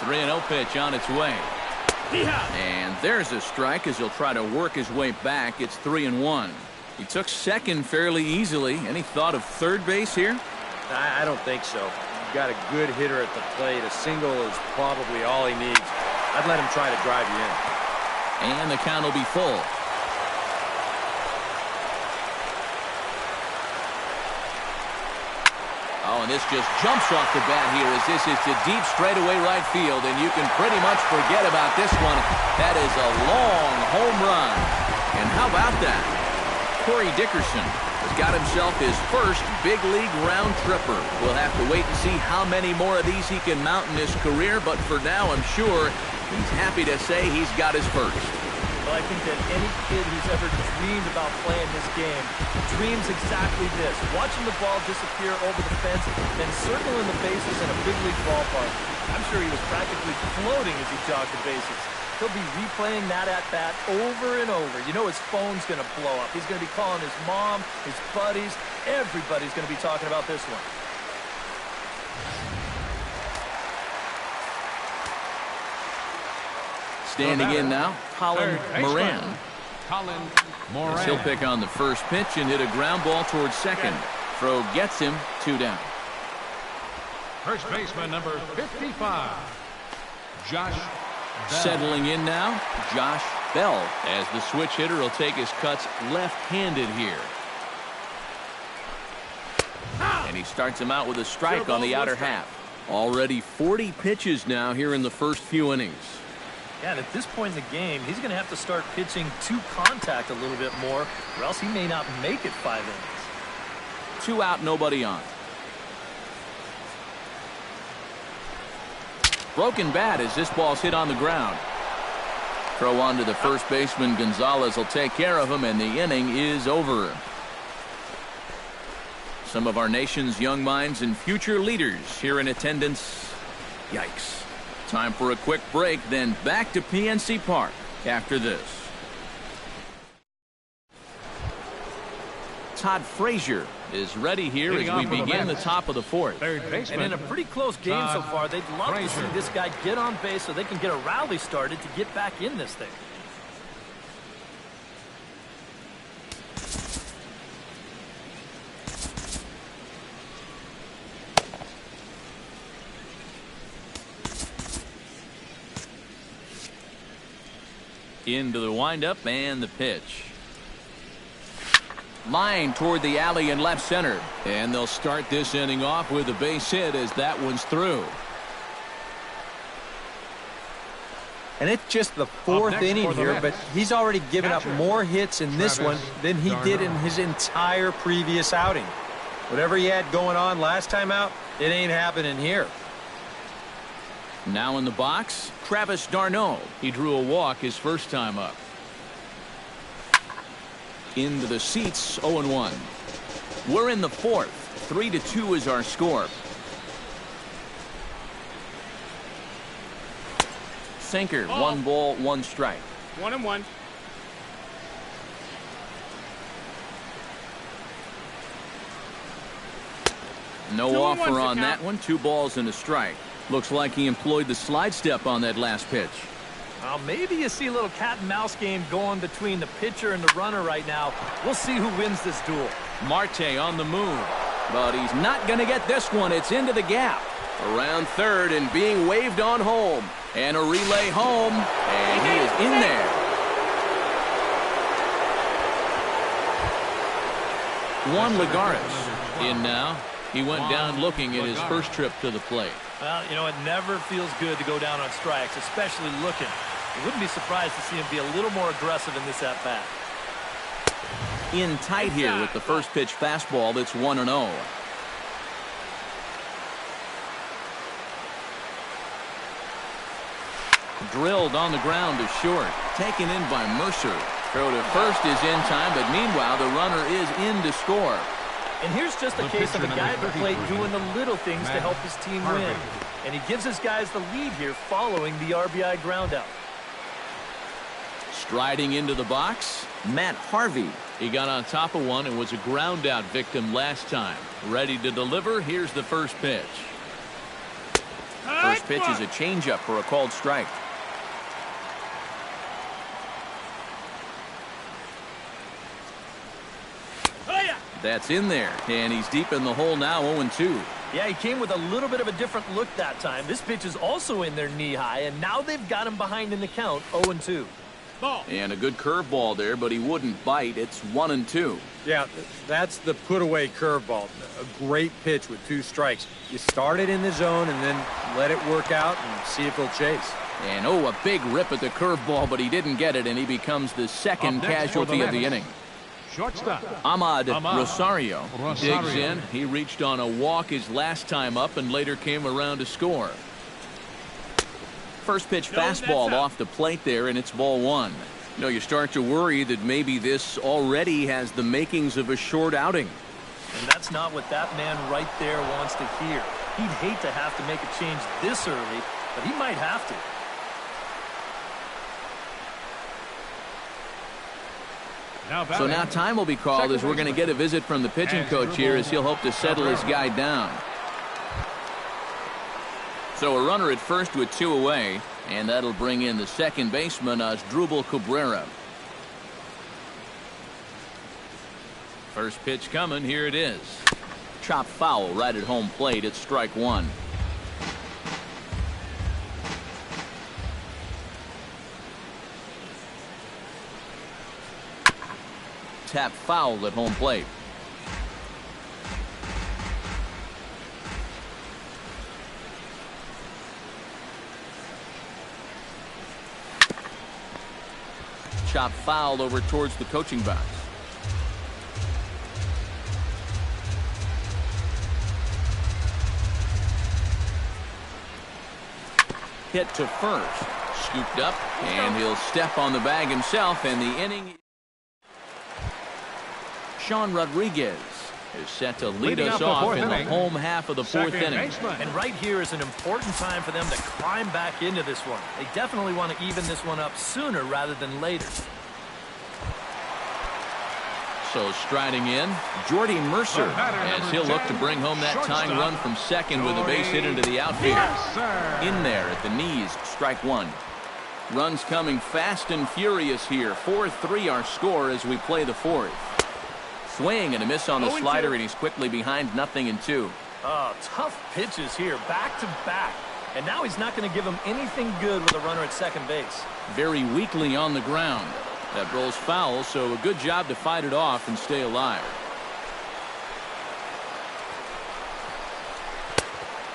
3-0 pitch on its way. And there's a strike as he'll try to work his way back. It's 3-1. He took second fairly easily. Any thought of third base here? I don't think so. You've got a good hitter at the plate. A single is probably all he needs. I'd let him try to drive you in. And the count will be full. Oh, and this just jumps off the bat here as this is to deep straightaway right field, and you can pretty much forget about this one. That is a long home run. And how about that? Corey Dickerson has got himself his first big league round tripper. We'll have to wait and see how many more of these he can mount in his career, but for now I'm sure he's happy to say he's got his first. Well, I think that any kid who's ever dreamed about playing this game dreams exactly this. Watching the ball disappear over the fence, then circling the bases in a big league ballpark. I'm sure he was practically floating as he jogged the bases. He'll be replaying that at-bat over and over. You know his phone's going to blow up. He's going to be calling his mom, his buddies. Everybody's going to be talking about this one. Standing in now, Colin Moran. He'll pick on the first pitch and hit a ground ball towards second. Throw gets him 2 down. First baseman number 55, Josh Bell. Settling in now, Josh Bell, as the switch hitter will take his cuts left-handed here. And he starts him out with a strike on the outer half. Already 40 pitches now here in the first few innings. Yeah, and at this point in the game, he's going to have to start pitching to contact a little bit more, or else he may not make it 5 innings. 2 out, nobody on. Broken bat as this ball's hit on the ground. Throw on to the first baseman. Gonzalez will take care of him, and the inning is over. Some of our nation's young minds and future leaders here in attendance. Yikes. Time for a quick break, then back to PNC Park after this. Todd Frazier is ready here as we begin the top of the 4th. And in a pretty close game so far, they'd love to see this guy get on base so they can get a rally started to get back in this thing. Into the windup and the pitch. Line toward the alley in left center. And they'll start this inning off with a base hit as that one's through. And it's just the 4th inning here, but he's already given up more hits in this one than he did in his entire previous outing. Whatever he had going on last time out, it ain't happening here. Now in the box, Travis d'Arnaud. He drew a walk his first time up. Into the seats, 0-1. We're in the 4th. 3-2 is our score. Sinker, 1 ball, 1 strike. 1-1. No offer on that one. 2 balls and a strike. Looks like he employed the slide step on that last pitch. Well, maybe you see a little cat and mouse game going between the pitcher and the runner right now. We'll see who wins this duel. Marte on the move, but he's not going to get this one. It's into the gap. Around third and being waved on home. And a relay home, and he is in there. Juan Lagares in now. He went down looking at his first trip to the plate. Well, you know, it never feels good to go down on strikes, especially looking. I wouldn't be surprised to see him be a little more aggressive in this at-bat. In tight here with the first pitch fastball that's 1-0. Drilled on the ground to short. Taken in by Mercer. Throw to first is in time, but meanwhile the runner is in to score. And here's just a case of a guy at the plate doing the little things to help his team win. And he gives his guys the lead here following the RBI groundout. Striding into the box, Matt Harvey. He got on top of one and was a groundout victim last time. Ready to deliver. Here's the first pitch. First first pitch is a changeup for a called strike. That's in there, and he's deep in the hole now, 0-2. Yeah, he came with a little bit of a different look that time. This pitch is also in there knee-high, and now they've got him behind in the count, 0-2. And a good curveball there, but he wouldn't bite. It's 1-2. Yeah, that's the put-away curveball. A great pitch with 2 strikes. You start it in the zone and then let it work out and see if he'll chase. And, a big rip at the curveball, but he didn't get it, and he becomes the second casualty of the inning. Shortstop. Ahmad Rosario digs in. He reached on a walk his last time up and later came around to score. First pitch fastball off the plate there, and it's ball 1. You start to worry that maybe this already has the makings of a short outing. And that's not what that man right there wants to hear. He'd hate to have to make a change this early, but he might have to. So now time will be called as we're going to get a visit from the pitching coach here as he'll hope to settle his guy down. So a runner at first with 2 away, and that'll bring in the second baseman, Asdrubal Cabrera. First pitch coming, here it is. Chop foul right at home plate. It's strike 1. Tap foul at home plate. Chop foul over towards the coaching box. Hit to first. Scooped up, and he'll step on the bag himself, and the inning. Sean Rodriguez is set to lead us off in the home half of the 4th inning. And right here is an important time for them to climb back into this one. They definitely want to even this one up sooner rather than later. So striding in, Jordy Mercer, as he'll look to bring home that tying run from second with a base hit into the outfield. In there at the knees, strike 1. Runs coming fast and furious here. 4-3 our score as we play the 4th. Swing and a miss on the slider, and he's quickly behind 0-2. Oh, tough pitches here, back to back. And now he's not going to give him anything good with a runner at second base. Very weakly on the ground. That rolls foul, so a good job to fight it off and stay alive.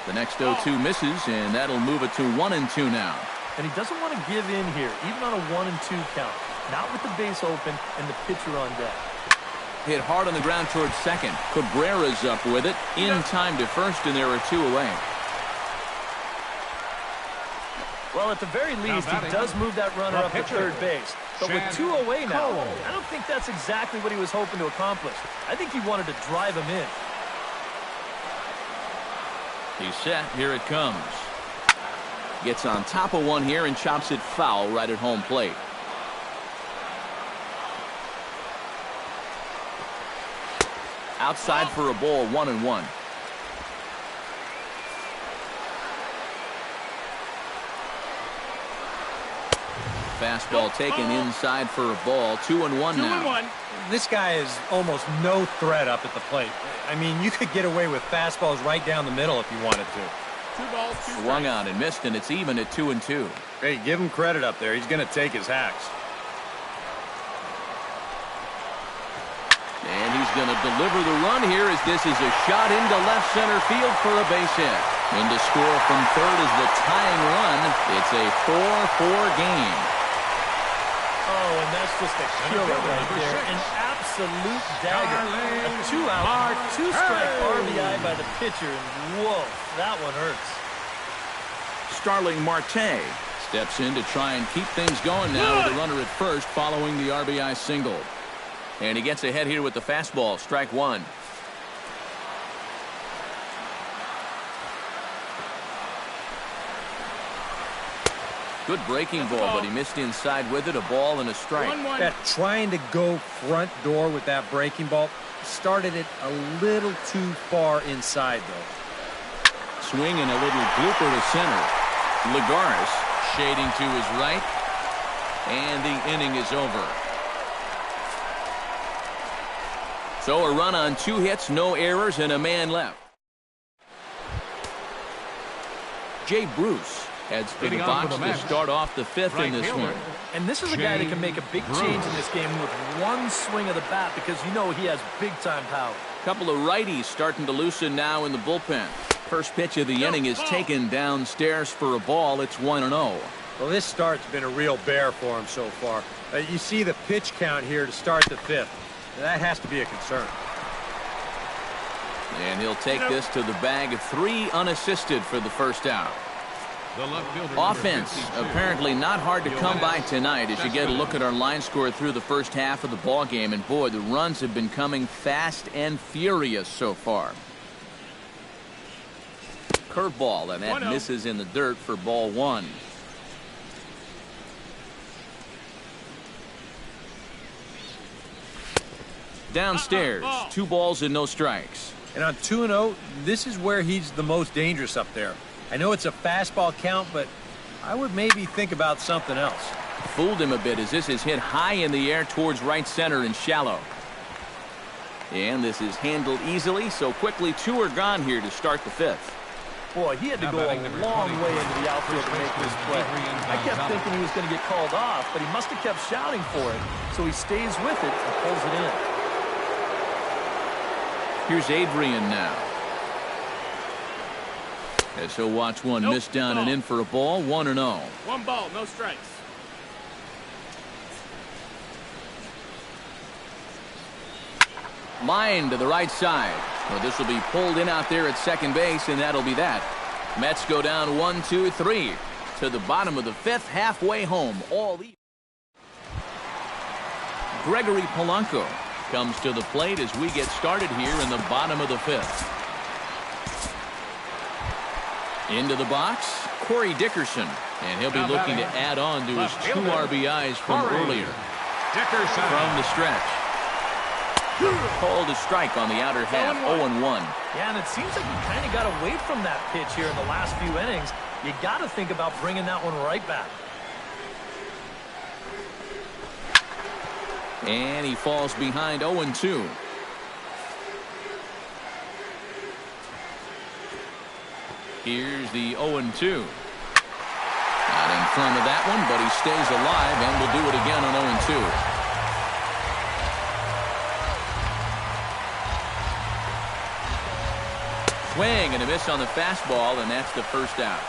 The next 0-2 misses, and that'll move it to 1-2 now. And he doesn't want to give in here, even on a 1-2 count. Not with the base open and the pitcher on deck. Hit hard on the ground towards second. Cabrera's up with it. In time to first, and there are 2 away. Well, at the very least, he does move that runner up to third base. But with 2 away now, I don't think that's exactly what he was hoping to accomplish. I think he wanted to drive him in. He's set. Here it comes. Gets on top of one here and chops it foul right at home plate. Outside for a ball, 1-1. Fastball taken inside for a ball, 2-1 now. This guy is almost no threat up at the plate. I mean, you could get away with fastballs right down the middle if you wanted to. 2 balls, 2 Swung out and missed, and it's even at 2-2. Hey, give him credit up there. He's going to take his hacks. And he's going to deliver the run here as this is a shot into left center field for a base hit. And to score from third is the tying run. It's a 4-4 game. Oh, and that's just a killer right there. An absolute dagger. A 2-out, 2-strike RBI by the pitcher. And whoa, that one hurts. Starling Marte steps in to try and keep things going now with a runner at first following the RBI single. And he gets ahead here with the fastball, strike 1. Good breaking ball, but he missed inside with it, a ball and a strike. That trying to go front door with that breaking ball started it a little too far inside, though. Swing and a little blooper to center. Lagares shading to his right. And the inning is over. So a run on 2 hits, no errors, and a man left. Jay Bruce heads for the box to start off the 5th in this one. And this is a guy that can make a big change in this game with one swing of the bat because you know he has big-time power. Couple of righties starting to loosen now in the bullpen. First pitch of the inning is taken downstairs for a ball. It's 1-0. Well, this start's been a real bear for him so far. You see the pitch count here to start the 5th. That has to be a concern. And he'll take this to the bag. 3 unassisted for the first out. Offense apparently not hard to come by tonight as you get a look at our line score through the first half of the ball game. And boy, the runs have been coming fast and furious so far. Curveball, and that misses in the dirt for ball 1. Downstairs, 2 balls and no strikes. And on 2-0, this is where he's the most dangerous up there. I know it's a fastball count, but I would maybe think about something else. Fooled him a bit as this is hit high in the air towards right center and shallow. And this is handled easily, so quickly 2 are gone here to start the 5th. Boy, he had to go a long way into the outfield to make this play. I kept thinking he was going to get called off, but he must have kept shouting for it, so he stays with it and pulls it in. Here's Adrian now. As he'll watch one miss down and in for a ball. 1-0. 1 ball, no strikes. Line to the right side. Well, this will be pulled in out there at second base, and that'll be that. Mets go down 1-2-3 to the bottom of the 5th, halfway home. All even. Gregory Polanco comes to the plate as we get started here in the bottom of the 5th. Into the box, Corey Dickerson, and he'll be looking to add on to his 2 RBIs from earlier. Dickerson From the stretch. Called a strike on the outer half, 0-1. Yeah, and it seems like he kind of got away from that pitch here in the last few innings. You got to think about bringing that one right back. And he falls behind 0-2. Here's the 0-2. Not in front of that one, but he stays alive and will do it again on 0-2. Swing and a miss on the fastball, and that's the first out.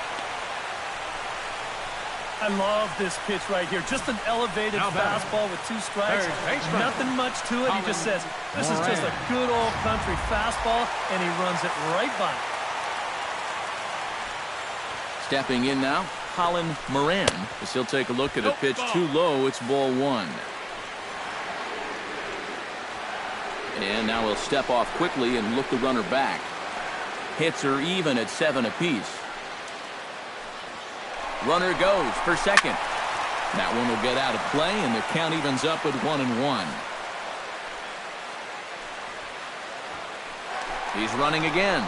I love this pitch right here. Just an elevated fastball with 2 strikes. Nothing much to it. He just says, this is just a good old country fastball, and he runs it right by. Stepping in now, Colin Moran, as he'll take a look at a pitch too low. It's ball 1. And now he'll step off quickly and look the runner back. Hits are even at 7 apiece. Runner goes for second. That one will get out of play, and the count evens up at 1-1. He's running again.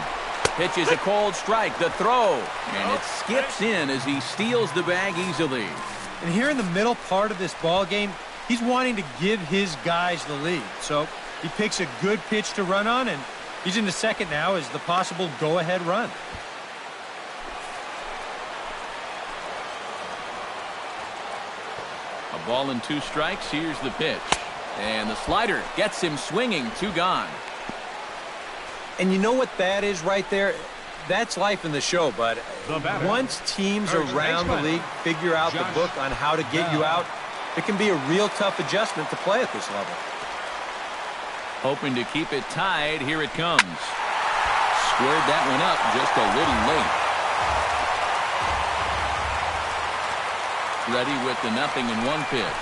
Pitches a cold strike. The throw. And it skips in as he steals the bag easily. And here in the middle part of this ball game, he's wanting to give his guys the lead. So he picks a good pitch to run on, and he's in the second now as the possible go-ahead run. A ball and 2 strikes. Here's the pitch. And the slider gets him swinging. 2 gone. And you know what that is right there? That's life in the show, bud. Once teams around the league figure out the book on how to get you out, it can be a real tough adjustment to play at this level. Hoping to keep it tied. Here it comes. Squared that one up just a little late. Ready with the 0-1 pitch.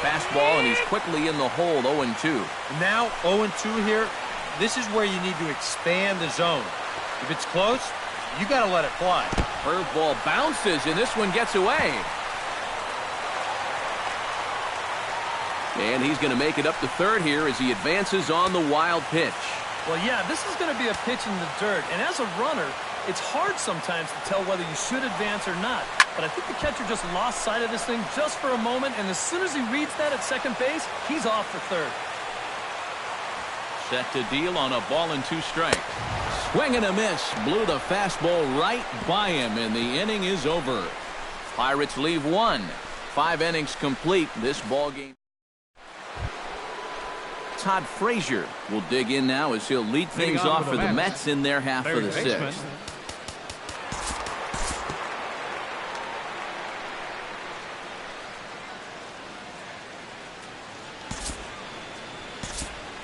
Fastball, and he's quickly in the hole. 0-2. Now 0-2 here. This is where you need to expand the zone. If it's close, you got to let it fly. Curveball bounces, and this one gets away. And he's going to make it up to third here as he advances on the wild pitch. Well, yeah, this is going to be a pitch in the dirt. And as a runner, It's hard sometimes to tell whether you should advance or not. But I think the catcher just lost sight of this thing just for a moment, and as soon as he reads that at second base, he's off for third. Set to deal on a ball and 2 strikes. Swing and a miss. Blew the fastball right by him, and the inning is over. Pirates leave 1. 5 innings complete. This ball game. Todd Frazier will dig in now as he'll lead things off for the Mets in their half of the 6th.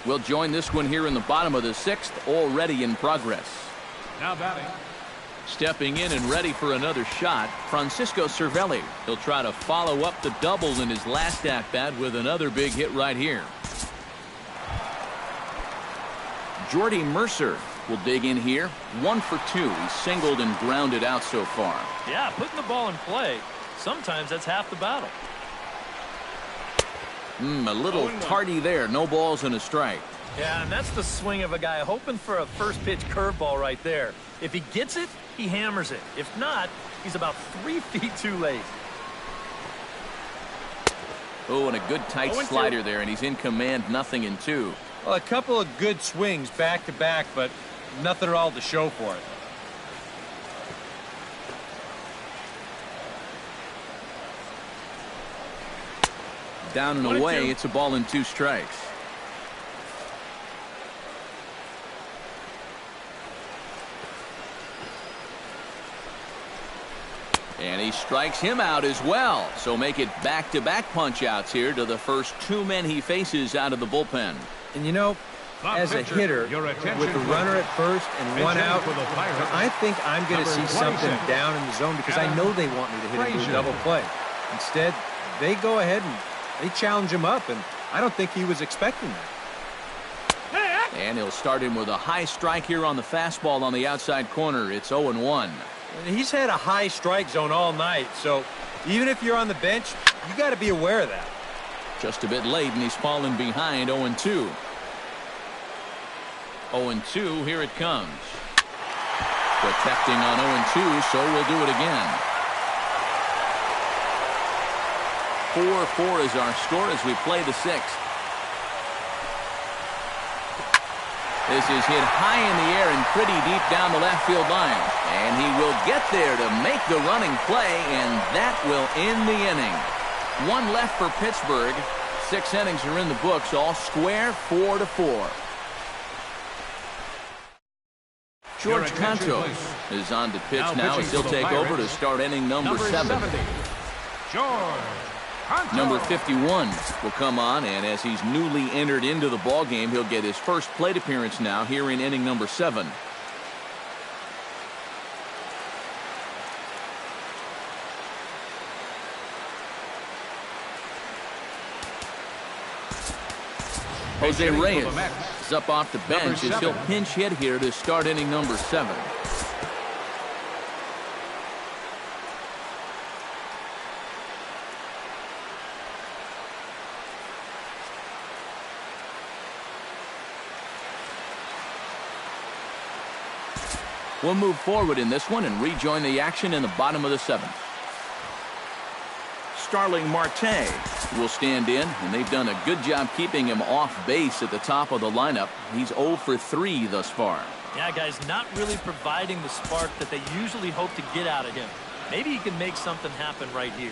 We'll join this one here in the bottom of the 6th, already in progress. Now batting. Stepping in and ready for another shot, Francisco Cervelli. He'll try to follow up the double in his last at-bat with another big hit right here. Jordy Mercer will dig in here. 1 for 2. He's singled and grounded out so far. Yeah, putting the ball in play, sometimes that's half the battle. A little tardy there. No balls and a strike. Yeah, and that's the swing of a guy hoping for a first pitch curveball right there. If he gets it, he hammers it. If not, he's about 3 feet too late. Oh, and a good tight slider there, and he's in command. 0-2. Well, a couple of good swings back-to-back, but nothing at all to show for it. Down and away, it's a ball and 2 strikes. And he strikes him out as well. So make it back-to-back punch-outs here to the first 2 men he faces out of the bullpen. And you know, as a hitter, with the runner at first and 1 out, I think I'm going to see something down in the zone because I know they want me to hit a double play. Instead, they go ahead and they challenge him up, and I don't think he was expecting that. And he'll start him with a high strike here on the fastball on the outside corner. It's 0-1. He's had a high strike zone all night, so even if you're on the bench, you got to be aware of that. Just a bit late, and he's fallen behind. 0-2. 0-2, here it comes. Protecting on 0-2, so we'll do it again. 4-4 is our score as we play the 6th. This is hit high in the air and pretty deep down the left field line. And he will get there to make the running play, and that will end the inning. 1 left for Pittsburgh. 6 innings are in the books, all square, 4-4. George Cantos is on to pitch now as he'll take over to start inning number 7. George Cantos. Number 51 will come on, and as he's newly entered into the ball game, he'll get his first plate appearance now here in inning number 7. Jose Reyes is up off the bench as he'll pinch hit here to start inning number 7. We'll move forward in this one and rejoin the action in the bottom of the 7th. Starling Marte will stand in, and they've done a good job keeping him off base at the top of the lineup. He's 0 for 3 thus far. Yeah, guys, not really providing the spark that they usually hope to get out of him. Maybe he can make something happen right here.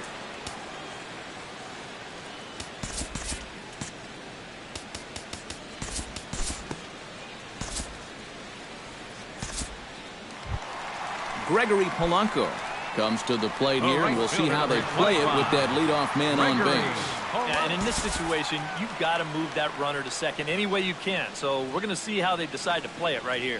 Gregory Polanco comes to the plate here, and we'll see how they play it with that leadoff man on base. Yeah, and in this situation, you've got to move that runner to second any way you can. So we're going to see how they decide to play it right here.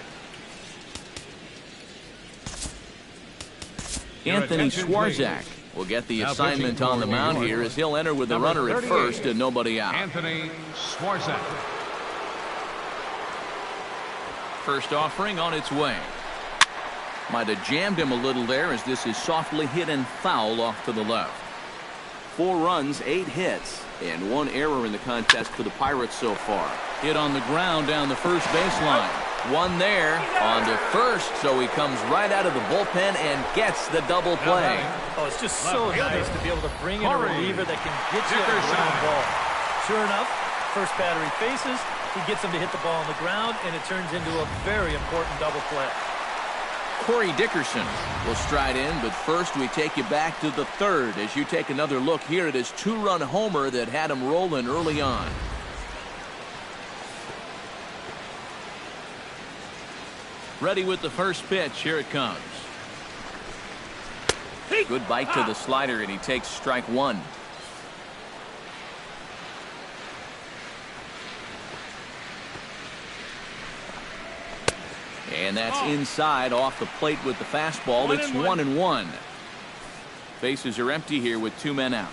Anthony Swarzak will get the assignment on the mound here as he'll enter with the runner at first and nobody out. Anthony Swarzak. First offering on its way. Might have jammed him a little there as this is softly hit and foul off to the left. 4 runs, 8 hits, and 1 error in the contest for the Pirates so far. Hit on the ground down the first baseline. One there on to first, so he comes right out of the bullpen and gets the double play. Oh, it's just so nice to be able to bring in a reliever that can get you a ground ball. Sure enough, first batter he faces, he gets him to hit the ball on the ground, and it turns into a very important double play. Corey Dickerson will stride in, but first we take you back to the third as you take another look here at his two-run homer that had him rolling early on. Ready with the first pitch. Here it comes. Good bite to the slider, and he takes strike one. And that's inside off the plate with the fastball. It's 1-1. Bases are empty here with two men out.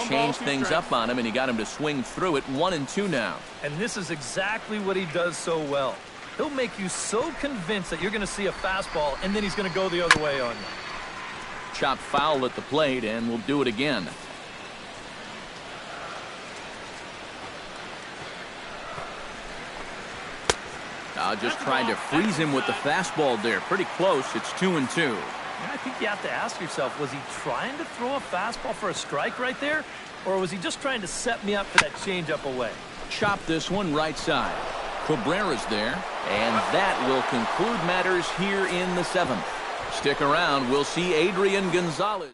Changed things up on him, and he got him to swing through it. 1-2 now. And this is exactly what he does so well. He'll make you so convinced that you're going to see a fastball, and then he's going to go the other way on you. Chopped foul at the plate, and we'll do it again. Just trying to freeze him with the fastball there. Pretty close. It's 2-2. I think you have to ask yourself, was he trying to throw a fastball for a strike right there? Or was he just trying to set me up for that changeup away? Chop this one right side. Cabrera's there. And that will conclude matters here in the seventh. Stick around. We'll see Adrian Gonzalez.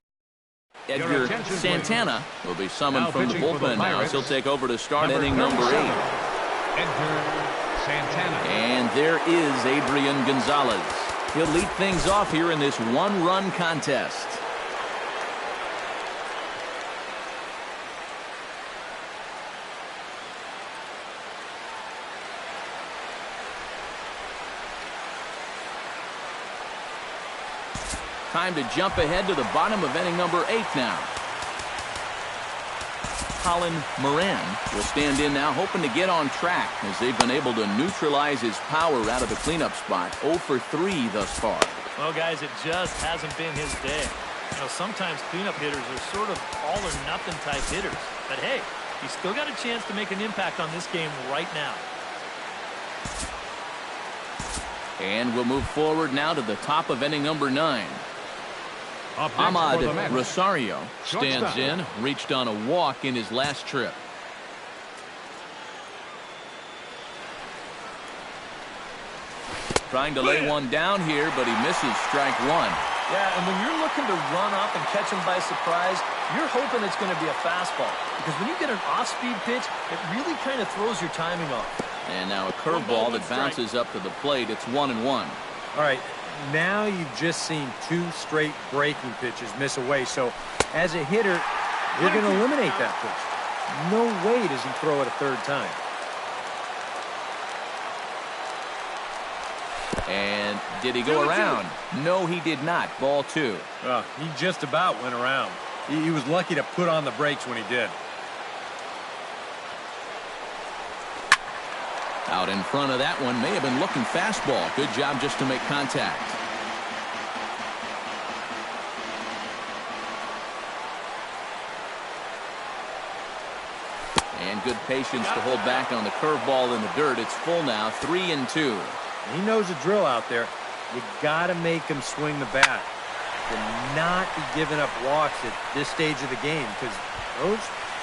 Edgar Santana will be summoned from the bullpen now. He'll take over to start inning number 8. Edgar Santana. And there is Adrian Gonzalez. He'll lead things off here in this one-run contest. Time to jump ahead to the bottom of inning number 8 now. Colin Moran will stand in now, hoping to get on track as they've been able to neutralize his power out of the cleanup spot. 0 for 3 thus far. Well, guys, it just hasn't been his day. You know, sometimes cleanup hitters are sort of all-or-nothing type hitters. But, hey, he's still got a chance to make an impact on this game right now. And we'll move forward now to the top of inning number 9. Ahmad Rosario stands in, reached on a walk in his last trip. Trying to lay one down here, but he misses strike one. Yeah, and when you're looking to run up and catch him by surprise, you're hoping it's going to be a fastball. Because when you get an off-speed pitch, it really kind of throws your timing off. And now a curveball that bounces up to the plate. It's 1-1. All right. Now you've just seen 2 straight breaking pitches miss away. So as a hitter, you're going to eliminate that pitch. No way does he throw it a third time. And did he go around? No, he did not. Ball 2. He just about went around. He was lucky to put on the brakes when he did. Out in front of that one, may have been looking fastball. Good job just to make contact. And good patience to hold back on the curveball in the dirt. It's full now, 3-2. He knows the drill out there. You got to make him swing the bat. To not be giving up walks at this stage of the game, because those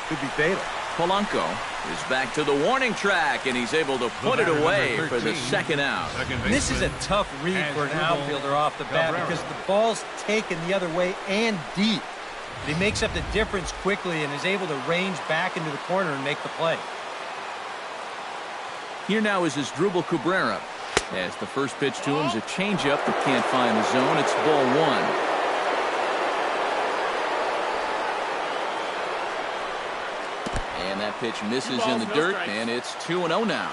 could be fatal. Polanco is back to the warning track, and he's able to put it away for the second out. This is a tough read for an outfielder off the bat because the ball's taken the other way and deep. But he makes up the difference quickly and is able to range back into the corner and make the play. Here now is Asdrubal Cabrera. As the first pitch to him is a changeup that can't find the zone. It's ball 1. And that pitch misses in the dirt, and it's 2-0 now.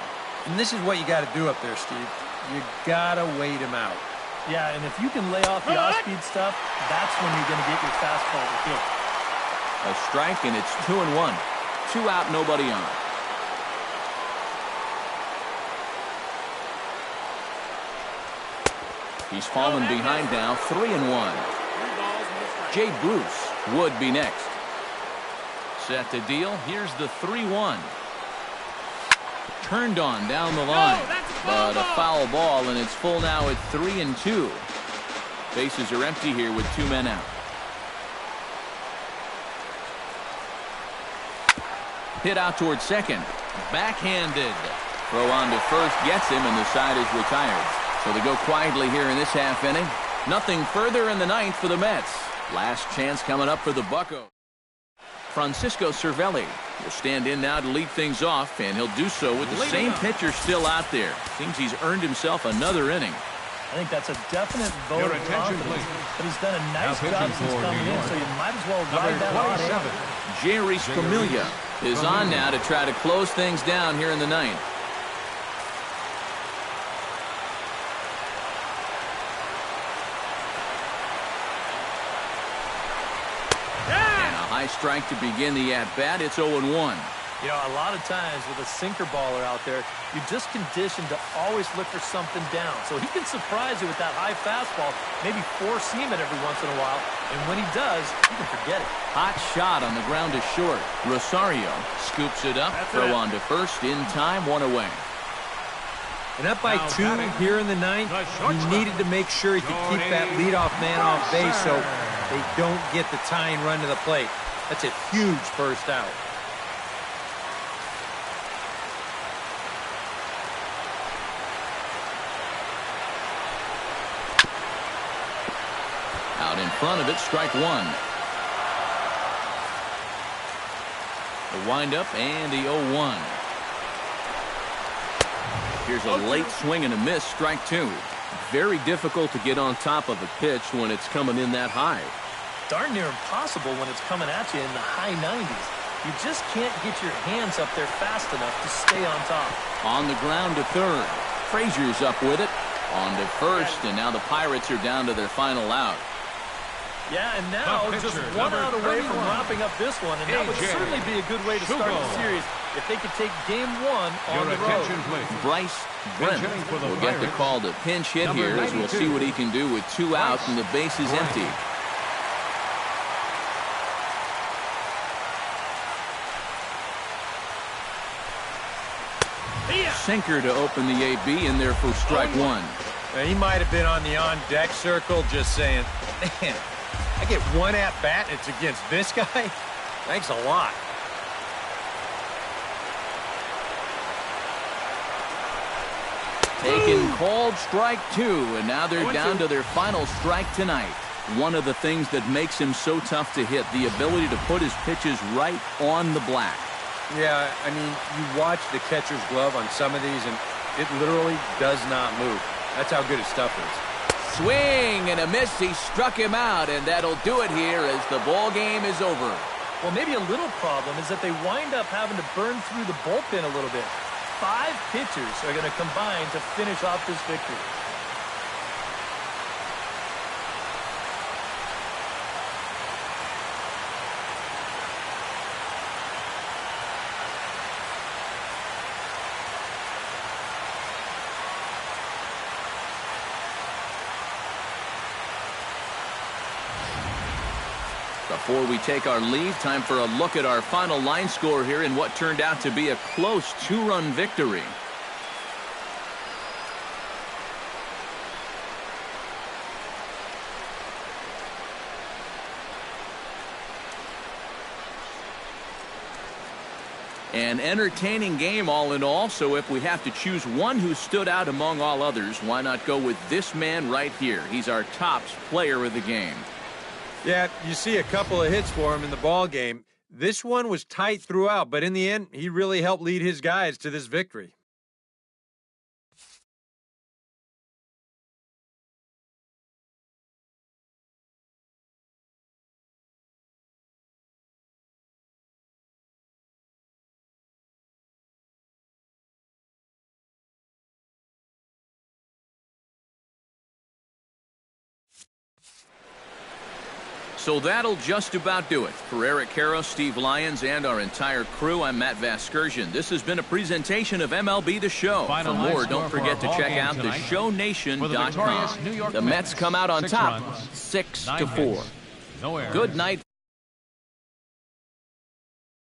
And this is what you got to do up there, Steve. You got to wait him out. Yeah, and if you can lay off the off-speed stuff, that's when you're going to get your fastball to hit. A strike, and it's 2-1. 2 out, nobody on. He's fallen behind now, 3-1. Jay Bruce would be next. Set to deal. Here's the 3-1. Turned on down the line. But a foul ball, and it's full now at 3-2. Bases are empty here with 2 men out. Hit out towards second. Backhanded. Throw on to first gets him, and the side is retired. So they go quietly here in this half inning. Nothing further in the ninth for the Mets. Last chance coming up for the Buccos. Francisco Cervelli will stand in now to lead things off, and he'll do so with the same pitcher still out there. Seems he's earned himself another inning. I think that's a definite vote of confidence, but he's done a nice job since coming in, so you might as well ride that on. Jerry Familia is on now to try to close things down here in the ninth. And a high strike to begin the at-bat. It's 0-1. You know, a lot of times with a sinker baller out there, you're just conditioned to always look for something down. So he can surprise you with that high fastball, maybe four-seam it every once in a while. And when he does, you can forget it. Hot shot on the ground is short. Rosario scoops it up. Throw on to first in time, 1 away. And up by 2 here in the ninth, he needed to make sure he could keep that leadoff man off base so they don't get the tying run to the plate. That's a huge first out. Out in front of it, strike 1. The windup and the 0-1. Here's a late swing and a miss, strike 2. Very difficult to get on top of a pitch when it's coming in that high. Darn near impossible when it's coming at you in the high 90s. You just can't get your hands up there fast enough to stay on top. On the ground to third. Frazier's up with it. On to first, and now the Pirates are down to their final out. Yeah, and now just 1 out away from wrapping up this one, and that would certainly be a good way to start the series if they could take game 1 on the road. Bryce Brent will get the call to pinch hit here as we'll see what he can do with 2 out and the base is empty. Sinker to open the AB in there for strike 1. Now, he might have been on the on-deck circle just saying, man, I get 1 at-bat, it's against this guy? Thanks a lot. Taken called strike 2, and now they're down to their final strike tonight. One of the things that makes him so tough to hit, the ability to put his pitches right on the black. Yeah, I mean, you watch the catcher's glove on some of these, and it literally does not move. That's how good his stuff is. Swing and a miss. He struck him out, and that'll do it here as the ball game is over. Well, maybe a little problem is that they wind up having to burn through the bullpen a little bit. 5 pitchers are going to combine to finish off this victory. Before we take our leave, time for a look at our final line score here in what turned out to be a close 2-run victory. An entertaining game all in all, so if we have to choose one who stood out among all others, why not go with this man right here? He's our top player of the game. Yeah, you see a couple of hits for him in the ball game. This one was tight throughout, but in the end, he really helped lead his guys to this victory. So that'll just about do it. For Eric Karros, Steve Lyons, and our entire crew, I'm Matt Vasgersian. This has been a presentation of MLB The Show. For more, don't forget to check out theshownation.com. The Mets come out on top 6-4. Good night.